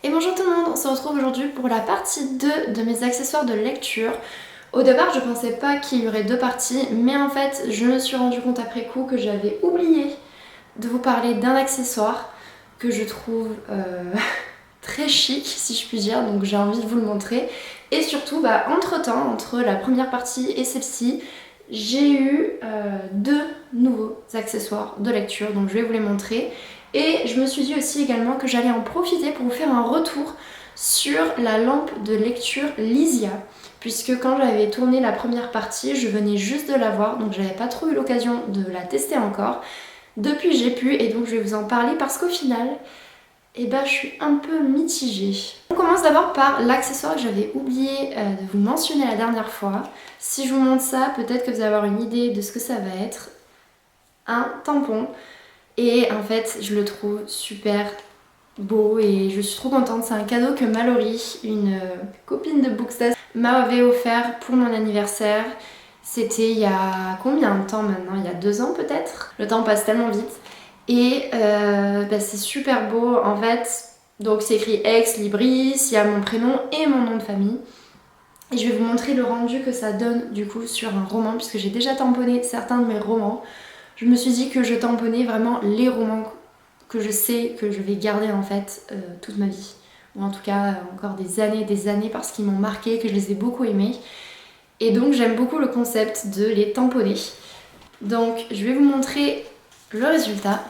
Et bonjour tout le monde, on se retrouve aujourd'hui pour la partie 2 de mes accessoires de lecture. Au départ je pensais pas qu'il y aurait deux parties, mais en fait je me suis rendu compte après coup que j'avais oublié de vous parler d'un accessoire que je trouve très chic si je puis dire, donc j'ai envie de vous le montrer. Et surtout entre temps, entre la première partie et celle-ci, j'ai eu deux nouveaux accessoires de lecture, donc je vais vous les montrer. Et je me suis dit aussi également que j'allais en profiter pour vous faire un retour sur la lampe de lecture Lysia, puisque quand j'avais tourné la première partie, je venais juste de la voir, donc j'avais pas trop eu l'occasion de la tester encore. Depuis j'ai pu, et donc je vais vous en parler parce qu'au final, je suis un peu mitigée. On commence d'abord par l'accessoire que j'avais oublié de vous mentionner la dernière fois. Si je vous montre ça, peut-être que vous allez avoir une idée de ce que ça va être. Un tampon. Et en fait, je le trouve super beau et je suis trop contente. C'est un cadeau que Mallory, une copine de Bookstas, m'avait offert pour mon anniversaire. C'était il y a combien de temps maintenant? Il y a 2 ans peut-être. Le temps passe tellement vite. Et c'est super beau en fait. Donc c'est écrit Ex Libris, il y a mon prénom et mon nom de famille. Et je vais vous montrer le rendu que ça donne du coup sur un roman, puisque j'ai déjà tamponné certains de mes romans. Je me suis dit que je tamponnais vraiment les romans que je sais que je vais garder en fait toute ma vie. Ou en tout cas encore des années parce qu'ils m'ont marqué, que je les ai beaucoup aimés. Et donc j'aime beaucoup le concept de les tamponner. Donc je vais vous montrer le résultat.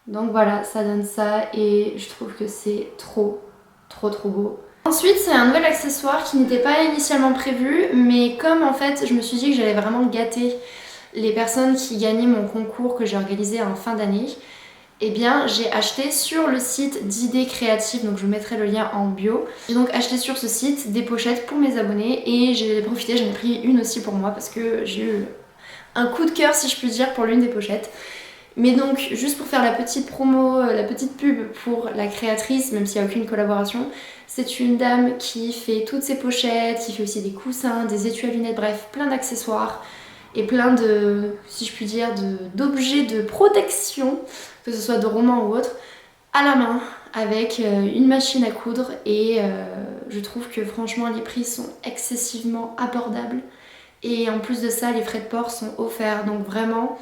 Donc voilà, ça donne ça et je trouve que c'est trop beau. Ensuite, c'est un nouvel accessoire qui n'était pas initialement prévu, mais comme en fait je me suis dit que j'allais vraiment gâter les personnes qui gagnaient mon concours que j'ai organisé en fin d'année, eh bien j'ai acheté sur le site d'idées créatives, donc je vous mettrai le lien en bio. J'ai donc acheté sur ce site des pochettes pour mes abonnés et j'ai profité, j'en ai pris une aussi pour moi parce que j'ai eu un coup de cœur si je puis dire pour l'une des pochettes. Mais donc juste pour faire la petite promo, la petite pub pour la créatrice, même s'il n'y a aucune collaboration, c'est une dame qui fait toutes ses pochettes, qui fait aussi des coussins, des étuis à lunettes, bref plein d'accessoires et plein de, si je puis dire, d'objets de protection, que ce soit de romans ou autres, à la main avec une machine à coudre et je trouve que franchement les prix sont excessivement abordables et en plus de ça les frais de port sont offerts, donc vraiment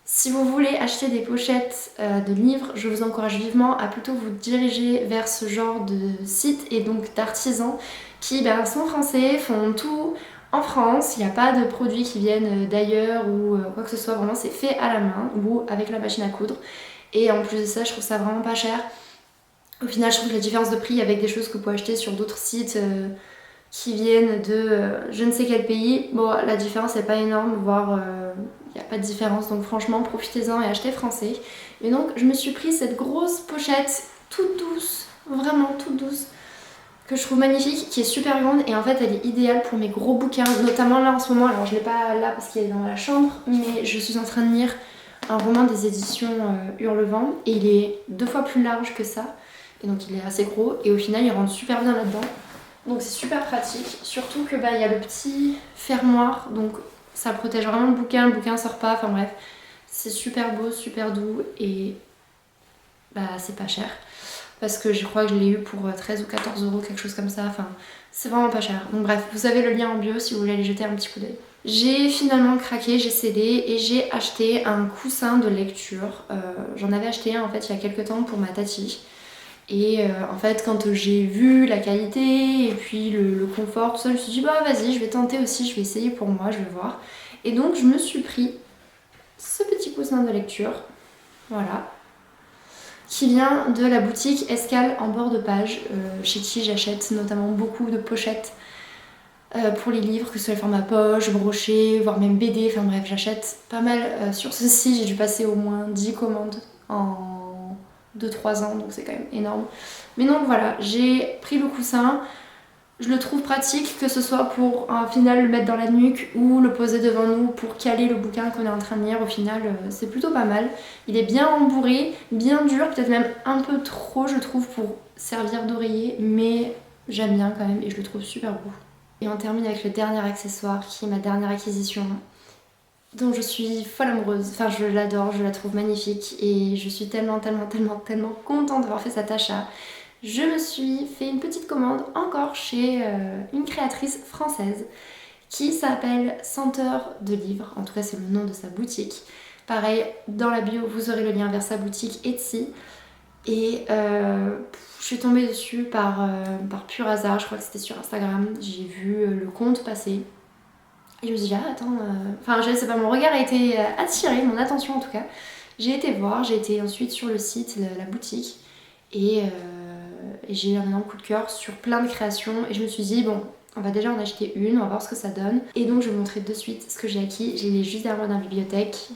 si vous voulez acheter des pochettes de livres, je vous encourage vivement à plutôt vous diriger vers ce genre de site et donc d'artisans qui sont français, font tout en France, il n'y a pas de produits qui viennent d'ailleurs ou quoi que ce soit, vraiment c'est fait à la main ou avec la machine à coudre. Et en plus de ça, je trouve ça vraiment pas cher. Au final, je trouve que la différence de prix avec des choses que vous pouvez acheter sur d'autres sites qui viennent de je ne sais quel pays, bon la différence n'est pas énorme, voire il n'y a pas de différence, donc franchement profitez-en et achetez français. Et donc je me suis pris cette grosse pochette toute douce, vraiment toute douce, que je trouve magnifique, qui est super grande et en fait elle est idéale pour mes gros bouquins, notamment là en ce moment, alors je l'ai pas là parce qu'il est dans la chambre, mais je suis en train de lire un roman des éditions Hurlevent et il est 2 fois plus large que ça, et donc il est assez gros et au final il rentre super bien là-dedans. Donc c'est super pratique, surtout que il y a le petit fermoir, donc ça protège vraiment le bouquin sort pas, enfin bref. C'est super beau, super doux et c'est pas cher. Parce que je crois que je l'ai eu pour 13 ou 14 euros, quelque chose comme ça, enfin c'est vraiment pas cher. Donc bref, vous avez le lien en bio si vous voulez aller jeter un petit coup d'œil. J'ai finalement craqué, j'ai cédé et j'ai acheté un coussin de lecture. J'en avais acheté un en fait il y a quelques temps pour ma tati. Et en fait quand j'ai vu la qualité et puis le confort, tout ça, je me suis dit vas-y je vais tenter aussi, je vais essayer pour moi, je vais voir. Et donc je me suis pris ce petit coussin de lecture, voilà, qui vient de la boutique Escale en bord de page, chez qui j'achète notamment beaucoup de pochettes pour les livres, que ce soit le format poche, brochet, voire même BD, enfin bref j'achète pas mal sur ce site, j'ai dû passer au moins 10 commandes en 2-3 ans, donc c'est quand même énorme. Mais donc voilà, j'ai pris le coussin, je le trouve pratique, que ce soit pour au final le mettre dans la nuque ou le poser devant nous pour caler le bouquin qu'on est en train de lire. Au final c'est plutôt pas mal. Il est bien embourré, bien dur, peut-être même un peu trop je trouve pour servir d'oreiller, mais j'aime bien quand même et je le trouve super beau. Et on termine avec le dernier accessoire qui est ma dernière acquisition dont je suis folle amoureuse. Enfin, je l'adore, je la trouve magnifique et je suis tellement contente d'avoir fait cet achat. Je me suis fait une petite commande encore chez une créatrice française qui s'appelle Senteur de Livres, en tout cas c'est le nom de sa boutique. Pareil, dans la bio vous aurez le lien vers sa boutique Etsy. Et je suis tombée dessus par pur hasard, je crois que c'était sur Instagram. J'ai vu le compte passer. Et je me suis dit, ah attends, enfin je sais pas, mon regard a été attiré, mon attention en tout cas. J'ai été voir, j'ai été ensuite sur le site, la boutique, et j'ai eu un énorme coup de cœur sur plein de créations. Et je me suis dit, bon, on va déjà en acheter une, on va voir ce que ça donne. Et donc je vais vous montrer de suite ce que j'ai acquis. J'ai les juste derrière moi dans la bibliothèque.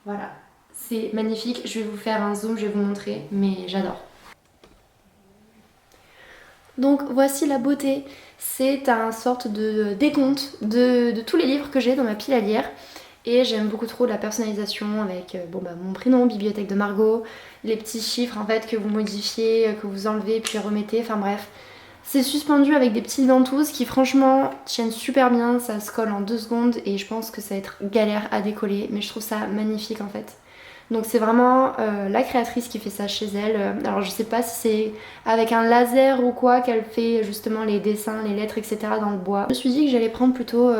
Voilà. C'est magnifique, je vais vous faire un zoom, je vais vous montrer, mais j'adore. Donc voici la beauté, c'est un sorte de décompte de tous les livres que j'ai dans ma pile à lire. Et j'aime beaucoup trop la personnalisation avec mon prénom, bibliothèque de Margot, les petits chiffres en fait que vous modifiez, que vous enlevez puis remettez, enfin bref. C'est suspendu avec des petites ventouses qui franchement tiennent super bien, ça se colle en 2 secondes et je pense que ça va être galère à décoller, mais je trouve ça magnifique en fait. Donc c'est vraiment la créatrice qui fait ça chez elle. Alors je sais pas si c'est avec un laser ou quoi qu'elle fait justement les dessins, les lettres, etc. dans le bois. Je me suis dit que j'allais prendre plutôt,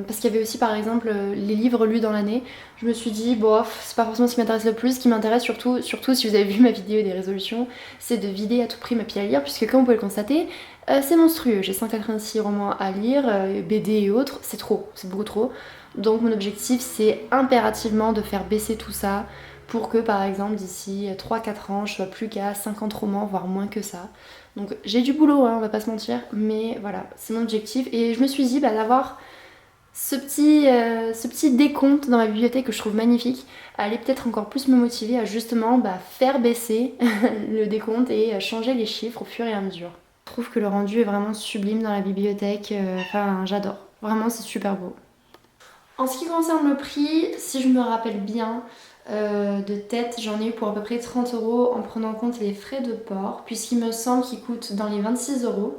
parce qu'il y avait aussi par exemple les livres lus dans l'année. Je me suis dit, bof, c'est pas forcément ce qui m'intéresse le plus. Ce qui m'intéresse surtout si vous avez vu ma vidéo des résolutions, c'est de vider à tout prix ma pile à lire, puisque comme vous pouvez le constater, c'est monstrueux. J'ai 186 romans à lire, BD et autres, c'est trop, c'est beaucoup trop. Donc mon objectif c'est impérativement de faire baisser tout ça pour que par exemple d'ici 3-4 ans je sois plus qu'à 50 romans, voire moins que ça. Donc j'ai du boulot, hein, on va pas se mentir, mais voilà, c'est mon objectif. Et je me suis dit d'avoir ce petit décompte dans ma bibliothèque que je trouve magnifique allait peut-être encore plus me motiver à justement faire baisser le décompte et changer les chiffres au fur et à mesure. Je trouve que le rendu est vraiment sublime dans la bibliothèque, enfin j'adore, vraiment c'est super beau. En ce qui concerne le prix, si je me rappelle bien, de tête, j'en ai eu pour à peu près 30 € en prenant en compte les frais de port, puisqu'il me semble qu'ils coûtent dans les 26 €,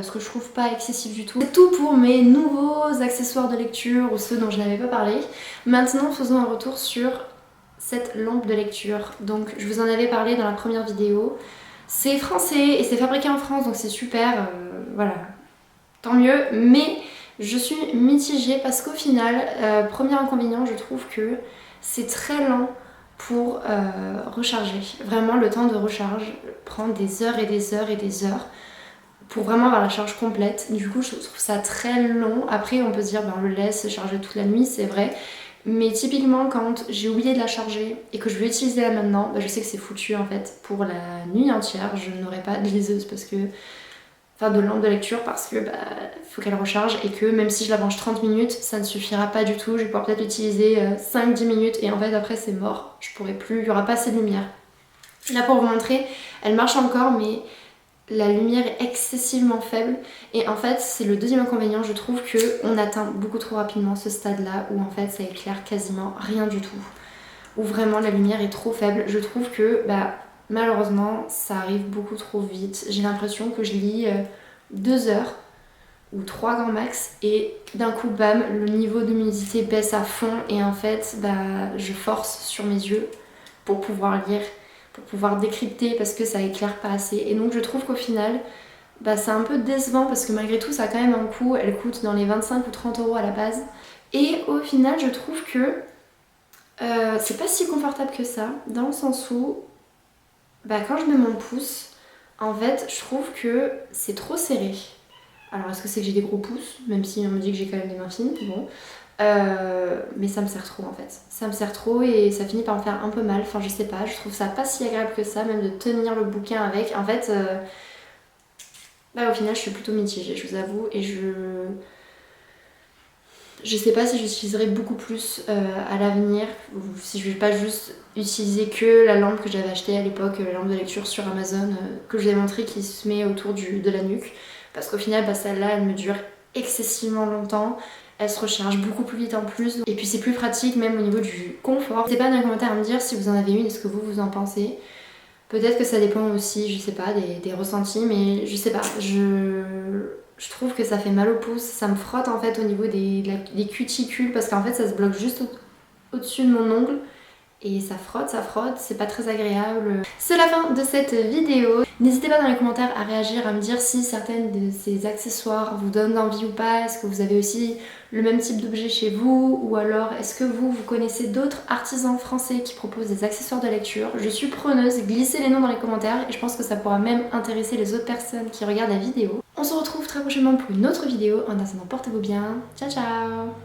ce que je trouve pas excessif du tout. C'est tout pour mes nouveaux accessoires de lecture ou ceux dont je n'avais pas parlé. Maintenant, faisons un retour sur cette lampe de lecture. Donc, je vous en avais parlé dans la première vidéo. C'est français et c'est fabriqué en France, donc c'est super, voilà, tant mieux. Mais je suis mitigée parce qu'au final, premier inconvénient, je trouve que c'est très lent pour recharger. Vraiment, le temps de recharge prend des heures et des heures et des heures pour vraiment avoir la charge complète. Du coup, je trouve ça très long. Après, on peut se dire, on le laisse charger toute la nuit, c'est vrai. Mais typiquement, quand j'ai oublié de la charger et que je vais utiliser là maintenant, je sais que c'est foutu en fait. Pour la nuit entière, je n'aurai pas de liseuse parce que... Enfin, de lampe de lecture parce que faut qu'elle recharge et que même si je la branche 30 minutes, ça ne suffira pas du tout. Je vais pouvoir peut-être l'utiliser 5-10 minutes et en fait après c'est mort. Je pourrai plus, il n'y aura pas assez de lumière. Là pour vous montrer, elle marche encore mais la lumière est excessivement faible et en fait c'est le deuxième inconvénient. Je trouve qu'on atteint beaucoup trop rapidement ce stade là où en fait ça éclaire quasiment rien du tout. Où vraiment la lumière est trop faible. Je trouve que malheureusement, ça arrive beaucoup trop vite. J'ai l'impression que je lis 2 heures ou 3 grands max et d'un coup, bam, le niveau de luminosité baisse à fond et en fait, je force sur mes yeux pour pouvoir lire, pour pouvoir décrypter parce que ça éclaire pas assez. Et donc je trouve qu'au final, c'est un peu décevant parce que malgré tout, ça a quand même un coût. Elle coûte dans les 25 ou 30 € à la base. Et au final, je trouve que c'est pas si confortable que ça, dans le sens où quand je mets mon pouce, en fait, je trouve que c'est trop serré. Alors, est-ce que c'est que j'ai des gros pouces, même si on me dit que j'ai quand même des mains fines, bon. Mais ça me sert trop en fait. Ça me sert trop et ça finit par me faire un peu mal. Enfin, je sais pas, je trouve ça pas si agréable que ça, même de tenir le bouquin avec. En fait, au final, je suis plutôt mitigée, je vous avoue, et je sais pas si j'utiliserai beaucoup plus à l'avenir, ou si je vais pas juste utiliser que la lampe que j'avais achetée à l'époque, la lampe de lecture sur Amazon, que je vous ai montré qui se met autour de la nuque. Parce qu'au final, celle-là, elle me dure excessivement longtemps. Elle se recharge beaucoup plus vite en plus. Et puis c'est plus pratique même au niveau du confort. N'hésitez pas dans les commentaires à me dire si vous en avez une, est-ce que vous en pensez. Peut-être que ça dépend aussi, je sais pas, des ressentis, mais je sais pas. je trouve que ça fait mal au pouce, ça me frotte en fait au niveau des cuticules parce qu'en fait ça se bloque juste au-dessus de mon ongle. Et ça frotte, c'est pas très agréable. C'est la fin de cette vidéo. N'hésitez pas dans les commentaires à réagir, à me dire si certaines de ces accessoires vous donnent envie ou pas. Est-ce que vous avez aussi le même type d'objet chez vous? Ou alors est-ce que vous connaissez d'autres artisans français qui proposent des accessoires de lecture? Je suis preneuse, glissez les noms dans les commentaires et je pense que ça pourra même intéresser les autres personnes qui regardent la vidéo. On se retrouve très prochainement pour une autre vidéo. En attendant, portez-vous bien. Ciao ciao!